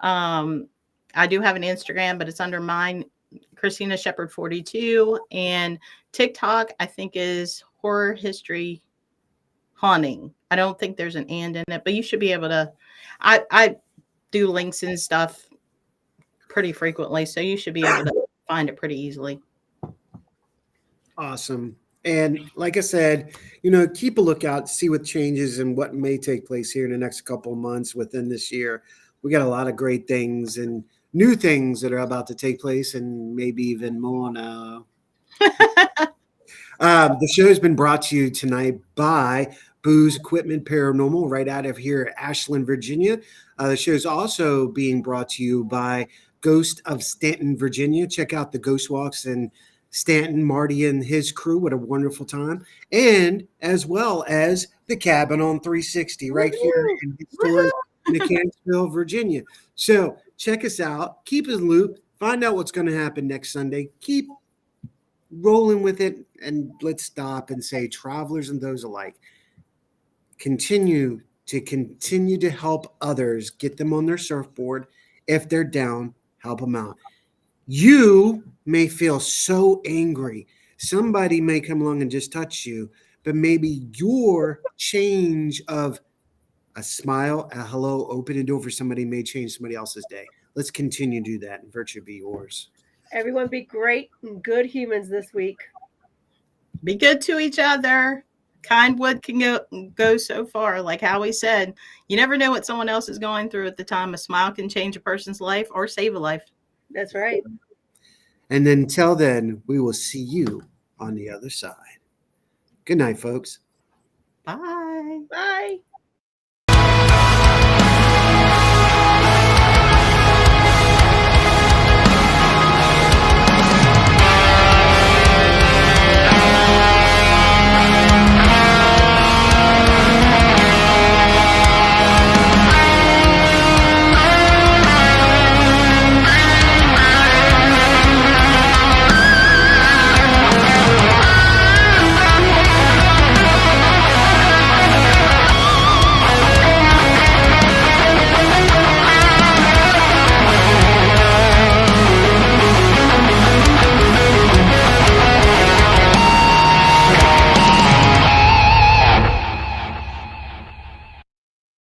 I do have an Instagram, but it's under mine, Christina Shepherd 42, and TikTok I think is Horror History Haunting. I don't think there's an and in it, but you should be able to. I do links and stuff pretty frequently, so you should be able to find it pretty easily. Awesome. And like I said, keep a lookout, see what changes and what may take place here in the next couple of months within this year. We got a lot of great things and new things that are about to take place, and maybe even more now. The show has been brought to you tonight by Booze Equipment Paranormal, right out of here at Ashland, Virginia. The show is also being brought to you by Ghost of Stanton, Virginia. Check out the Ghost Walks and Stanton, Marty, and his crew. What a wonderful time. And as well as the Cabin on 360 right here in historic Mechanicsville, Virginia. So check us out. Keep us in the loop. Find out what's going to happen next Sunday. Keep rolling with it, and let's stop and say, travelers and those alike, continue to help others, get them on their surfboard. If they're down, help them out. You may feel so angry, somebody may come along and just touch you, but maybe your change of a smile, a hello, open a door for somebody may change somebody else's day. Let's continue to do that, and virtue be yours. Everyone be great and good humans this week. Be good to each other. Kind word can go so far. Like Howie said, you never know what someone else is going through at the time. A smile can change a person's life or save a life. That's right. And until then, we will see you on the other side. Good night, folks. Bye. Bye.